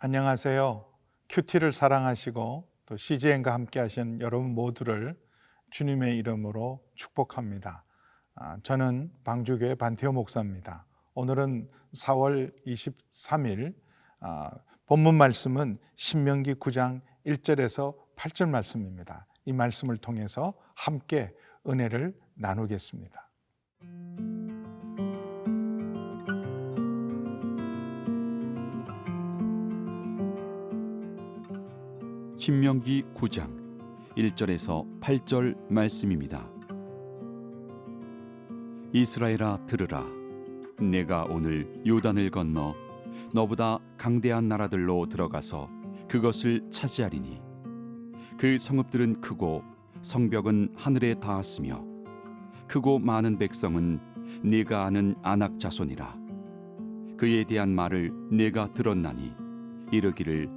안녕하세요. 큐티를 사랑하시고 또 CGN과 함께 하신 여러분 모두를 주님의 이름으로 축복합니다. 저는 방주교회 반태호 목사입니다. 오늘은 4월 23일 본문 말씀은 신명기 9장 1절에서 8절 말씀입니다. 이 말씀을 통해서 함께 은혜를 나누겠습니다. 신명기 9장 1절에서 8절 말씀입니다. 이스라엘아 들으라. 내가 오늘 요단을 건너 너보다 강대한 나라들로 들어가서 그것을 차지하리니 그 성읍들은 크고 성벽은 하늘에 닿았으며 크고 많은 백성은 네가 아는 아낙 자손이라. 그에 대한 말을 내가 들었나니 이르기를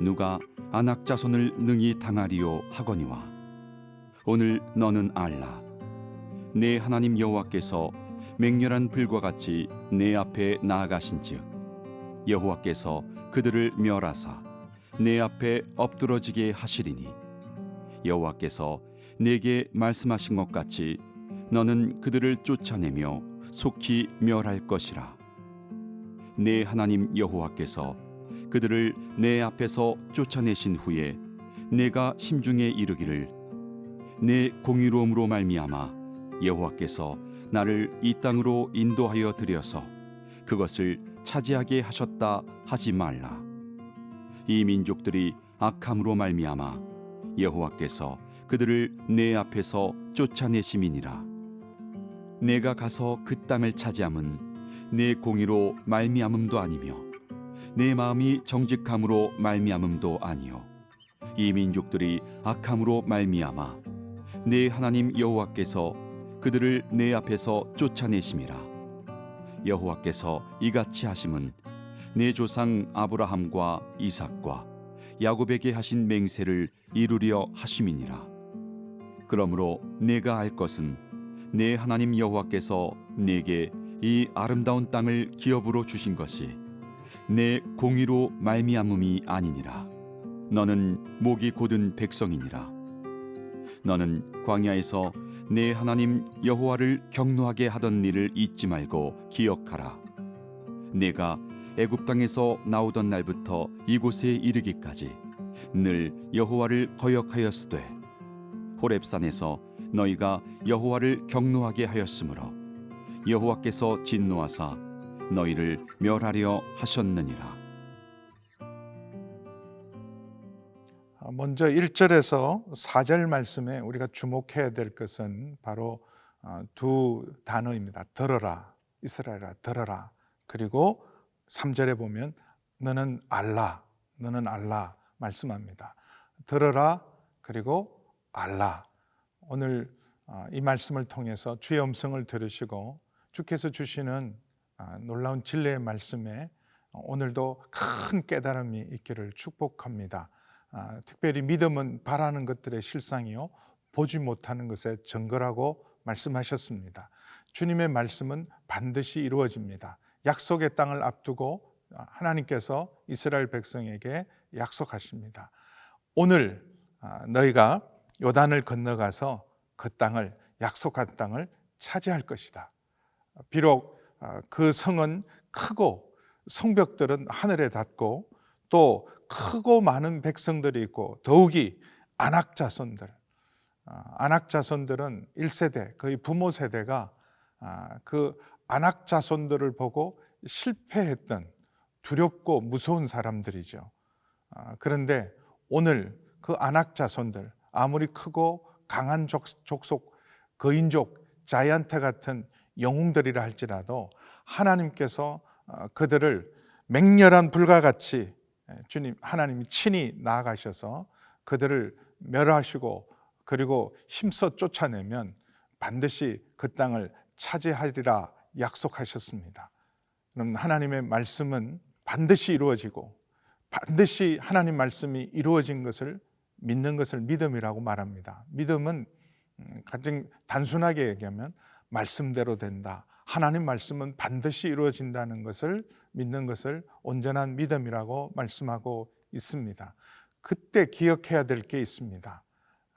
누가 아낙 자손을 능히 당하리요 하거니와 오늘 너는 알라. 내 하나님 여호와께서 맹렬한 불과 같이 내 앞에 나아가신즉 여호와께서 그들을 멸하사 내 앞에 엎드러지게 하시리니 여호와께서 내게 말씀하신 것 같이 너는 그들을 쫓아내며 속히 멸할 것이라. 내 하나님 여호와께서 그들을 내 앞에서 쫓아내신 후에 내가 심중에 이르기를 내 공의로움으로 말미암아 여호와께서 나를 이 땅으로 인도하여 들여서 그것을 차지하게 하셨다 하지 말라. 이 민족들이 악함으로 말미암아 여호와께서 그들을 내 앞에서 쫓아내심이니라. 내가 가서 그 땅을 차지함은 내 공의로 말미암음도 아니며 내 마음이 정직함으로 말미암음도 아니요 이 민족들이 악함으로 말미암아 내 하나님 여호와께서 그들을 내 앞에서 쫓아내심이라. 여호와께서 이같이 하심은 내 조상 아브라함과 이삭과 야곱에게 하신 맹세를 이루려 하심이니라. 그러므로 내가 알 것은 내 하나님 여호와께서 내게 이 아름다운 땅을 기업으로 주신 것이 내 공의로 말미암음이 아니니라. 너는 목이 곧은 백성이니라. 너는 광야에서 내 하나님 여호와를 경노하게 하던 일을 잊지 말고 기억하라. 내가 애굽 땅에서 나오던 날부터 이곳에 이르기까지 늘 여호와를 거역하였으되 호렙산에서 너희가 여호와를 경노하게 하였으므로 여호와께서 진노하사 너희를 멸하려 하셨느니라. 먼저 1절에서 4절 말씀에 우리가 주목해야 될 것은 바로 두 단어입니다. 들어라, 이스라엘아 들어라. 그리고 3절에 보면 너는 알라, 너는 알라 말씀합니다. 들어라 그리고 알라. 오늘 이 말씀을 통해서 주의 음성을 들으시고 주께서 주시는 놀라운 진리의 말씀에 오늘도 큰 깨달음이 있기를 축복합니다. 특별히 믿음은 바라는 것들의 실상이요 보지 못하는 것의 증거라고 말씀하셨습니다. 주님의 말씀은 반드시 이루어집니다. 약속의 땅을 앞두고 하나님께서 이스라엘 백성에게 약속하십니다. 오늘 너희가 요단을 건너가서 그 땅을, 약속한 땅을 차지할 것이다. 비록 그 성은 크고 성벽들은 하늘에 닿고 또 크고 많은 백성들이 있고 더욱이 아낙 자손들, 아낙 자손들은 1세대 거의 부모 세대가 그 아낙 자손들을 보고 실패했던 두렵고 무서운 사람들이죠. 그런데 오늘 그 아낙 자손들 아무리 크고 강한 족속, 거인족, 자이언트 같은 영웅들이라 할지라도 하나님께서 그들을 맹렬한 불과 같이 주님 하나님이 친히 나아가셔서 그들을 멸하시고 그리고 힘써 쫓아내면 반드시 그 땅을 차지하리라 약속하셨습니다. 그럼 하나님의 말씀은 반드시 이루어지고 반드시 하나님 말씀이 이루어진 것을 믿는 것을 믿음이라고 말합니다. 믿음은 가장 단순하게 얘기하면 말씀대로 된다. 하나님 말씀은 반드시 이루어진다는 것을 믿는 것을 온전한 믿음이라고 말씀하고 있습니다. 그때 기억해야 될 게 있습니다.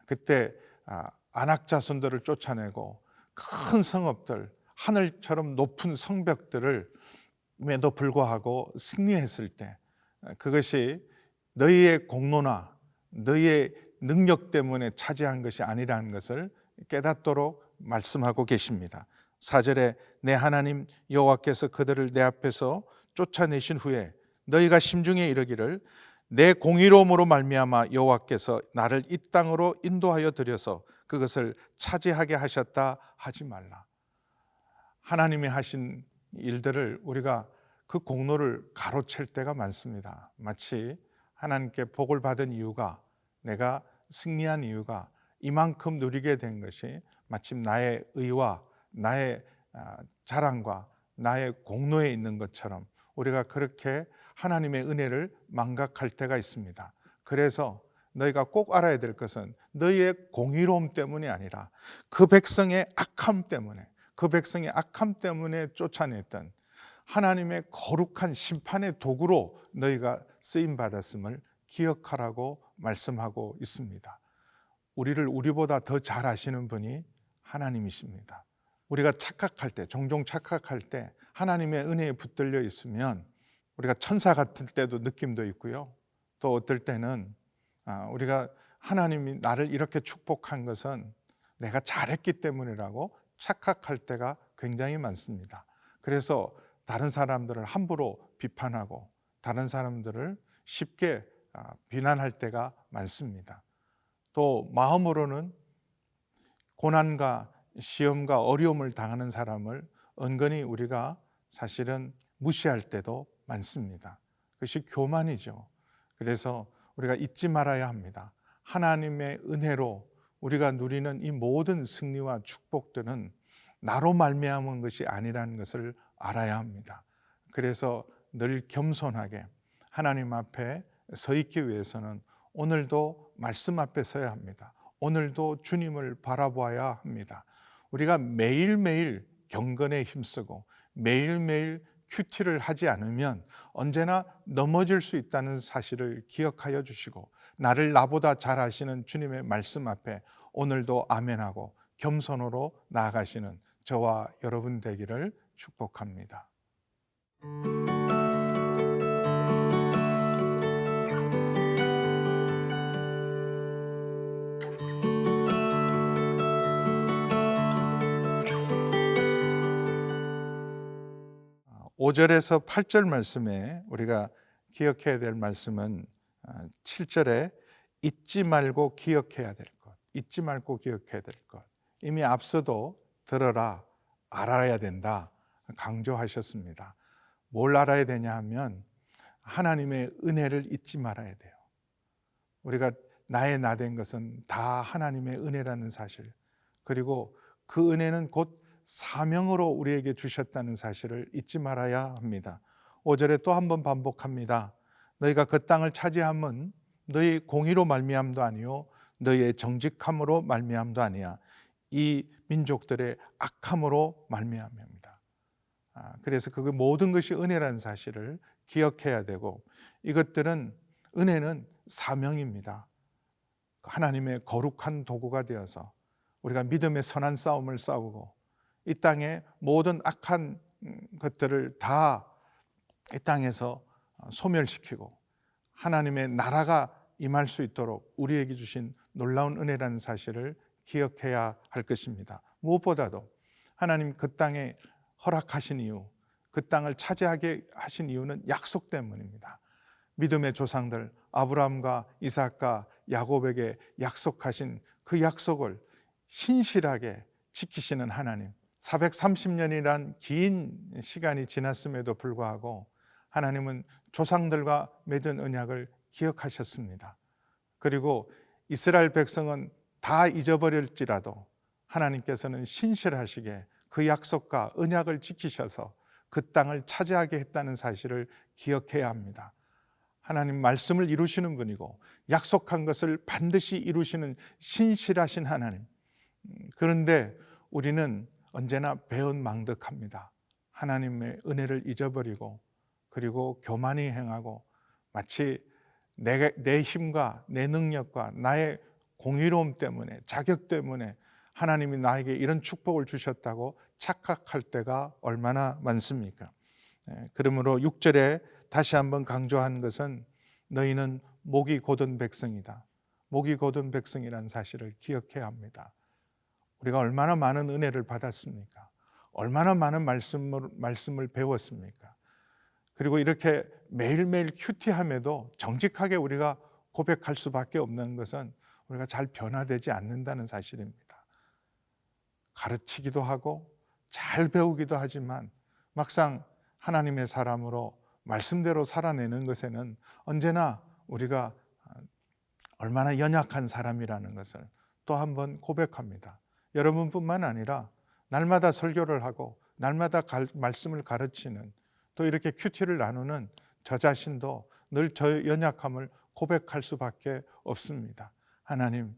그때 안악 자손들을 쫓아내고 큰 성읍들, 하늘처럼 높은 성벽들을 에도 불구하고 승리했을 때, 그것이 너희의 공로나 너희의 능력 때문에 차지한 것이 아니라는 것을 깨닫도록 말씀하고 계십니다. 4절에 내 하나님 여호와께서 그들을 내 앞에서 쫓아내신 후에 너희가 심중에 이르기를 내 공의로움으로 말미암아 여호와께서 나를 이 땅으로 인도하여 들여서 그것을 차지하게 하셨다 하지 말라. 하나님이 하신 일들을 우리가 그 공로를 가로챌 때가 많습니다. 마치 하나님께 복을 받은 이유가, 내가 승리한 이유가 이만큼 누리게 된 것이 마침 나의 의와 나의 자랑과 나의 공로에 있는 것처럼 우리가 그렇게 하나님의 은혜를 망각할 때가 있습니다. 그래서 너희가 꼭 알아야 될 것은 너희의 공의로움 때문이 아니라 그 백성의 악함 때문에 쫓아냈던 하나님의 거룩한 심판의 도구로 너희가 쓰임 받았음을 기억하라고 말씀하고 있습니다. 우리를 우리보다 더 잘 아시는 분이 하나님이십니다. 우리가 착각할 때, 종종 착각할 때 하나님의 은혜에 붙들려 있으면 우리가 천사 같을 때도 느낌도 있고요. 또 어떨 때는 우리가 하나님이 나를 이렇게 축복한 것은 내가 잘했기 때문이라고 착각할 때가 굉장히 많습니다. 그래서 다른 사람들을 함부로 비판하고 다른 사람들을 쉽게 비난할 때가 많습니다. 또 마음으로는 고난과 시험과 어려움을 당하는 사람을 은근히 우리가 사실은 무시할 때도 많습니다. 그것이 교만이죠. 그래서 우리가 잊지 말아야 합니다. 하나님의 은혜로 우리가 누리는 이 모든 승리와 축복들은 나로 말미암은 것이 아니라는 것을 알아야 합니다. 그래서 늘 겸손하게 하나님 앞에 서 있기 위해서는 오늘도 말씀 앞에 서야 합니다. 오늘도 주님을 바라보아야 합니다. 우리가 매일매일 경건에 힘쓰고 매일매일 큐티를 하지 않으면 언제나 넘어질 수 있다는 사실을 기억하여 주시고, 나를 나보다 잘 아시는 주님의 말씀 앞에 오늘도 아멘하고 겸손으로 나아가시는 저와 여러분 되기를 축복합니다. 5절에서 8절 말씀에 우리가 기억해야 될 말씀은 7절에 잊지 말고 기억해야 될 것, 잊지 말고 기억해야 될 것. 이미 앞서도 들어라, 알아야 된다 강조하셨습니다. 뭘 알아야 되냐 하면 하나님의 은혜를 잊지 말아야 돼요. 우리가 나의 나 된 것은 다 하나님의 은혜라는 사실, 그리고 그 은혜는 곧 사명으로 우리에게 주셨다는 사실을 잊지 말아야 합니다. 5절에 또 한 번 반복합니다. 너희가 그 땅을 차지함은 너희 공의로 말미암도 아니요 너희의 정직함으로 말미암도 아니야. 이 민족들의 악함으로 말미암입니다. 그래서 그 모든 것이 은혜라는 사실을 기억해야 되고, 이것들은, 은혜는 사명입니다. 하나님의 거룩한 도구가 되어서 우리가 믿음의 선한 싸움을 싸우고 이 땅의 모든 악한 것들을 다 이 땅에서 소멸시키고 하나님의 나라가 임할 수 있도록 우리에게 주신 놀라운 은혜라는 사실을 기억해야 할 것입니다. 무엇보다도 하나님 그 땅에 허락하신 이유, 그 땅을 차지하게 하신 이유는 약속 때문입니다. 믿음의 조상들 아브라함과 이삭과 야곱에게 약속하신 그 약속을 신실하게 지키시는 하나님, 430년이란 긴 시간이 지났음에도 불구하고 하나님은 조상들과 맺은 언약을 기억하셨습니다. 그리고 이스라엘 백성은 다 잊어버릴지라도 하나님께서는 신실하시게 그 약속과 언약을 지키셔서 그 땅을 차지하게 했다는 사실을 기억해야 합니다. 하나님 말씀을 이루시는 분이고 약속한 것을 반드시 이루시는 신실하신 하나님. 그런데 우리는 언제나 배은망덕합니다. 하나님의 은혜를 잊어버리고 그리고 교만히 행하고 마치 내 힘과 내 능력과 나의 공의로움 때문에, 자격 때문에 하나님이 나에게 이런 축복을 주셨다고 착각할 때가 얼마나 많습니까? 그러므로 6절에 다시 한번 강조한 것은 너희는 목이 곧은 백성이다. 목이 곧은 백성이라는 사실을 기억해야 합니다. 우리가 얼마나 많은 은혜를 받았습니까? 얼마나 많은 말씀을 배웠습니까? 그리고 이렇게 매일매일 큐티함에도 정직하게 우리가 고백할 수밖에 없는 것은 우리가 잘 변화되지 않는다는 사실입니다. 가르치기도 하고 잘 배우기도 하지만 막상 하나님의 사람으로 말씀대로 살아내는 것에는 언제나 우리가 얼마나 연약한 사람이라는 것을 또 한번 고백합니다. 여러분뿐만 아니라 날마다 설교를 하고 날마다 말씀을 가르치는, 또 이렇게 큐티를 나누는 저 자신도 늘 저 연약함을 고백할 수밖에 없습니다. 하나님,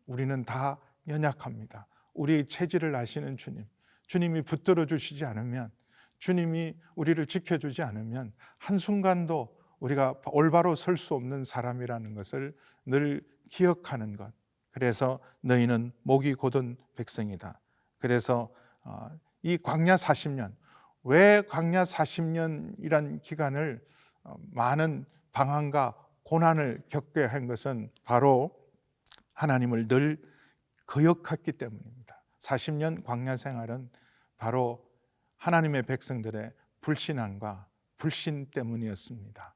우리는 다 연약합니다. 우리의 체질을 아시는 주님, 주님이 붙들어 주시지 않으면, 주님이 우리를 지켜주지 않으면 한순간도 우리가 올바로 설 수 없는 사람이라는 것을 늘 기억하는 것. 그래서 너희는 목이 곧은 백성이다. 그래서 이 광야 40년, 왜 광야 40년이란 기간을 많은 방황과 고난을 겪게 한 것은 바로 하나님을 늘 거역했기 때문입니다. 40년 광야 생활은 바로 하나님의 백성들의 불신앙과 불신 때문이었습니다.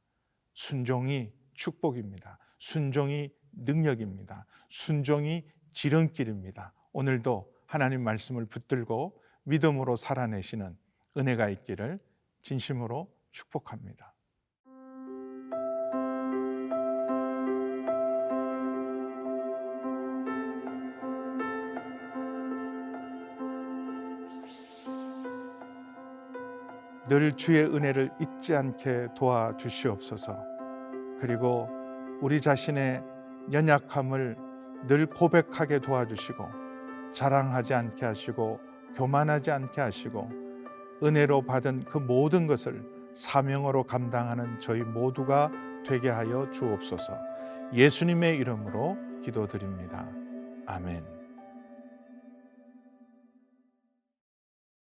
순종이 축복입니다. 순종이 능력입니다. 순종이 지름길입니다. 오늘도 하나님 말씀을 붙들고 믿음으로 살아내시는 은혜가 있기를 진심으로 축복합니다. 늘 주의 은혜를 잊지 않게 도와주시옵소서. 그리고 우리 자신의 연약함을 늘 고백하게 도와주시고 자랑하지 않게 하시고 교만하지 않게 하시고 은혜로 받은 그 모든 것을 사명으로 감당하는 저희 모두가 되게 하여 주옵소서. 예수님의 이름으로 기도드립니다. 아멘.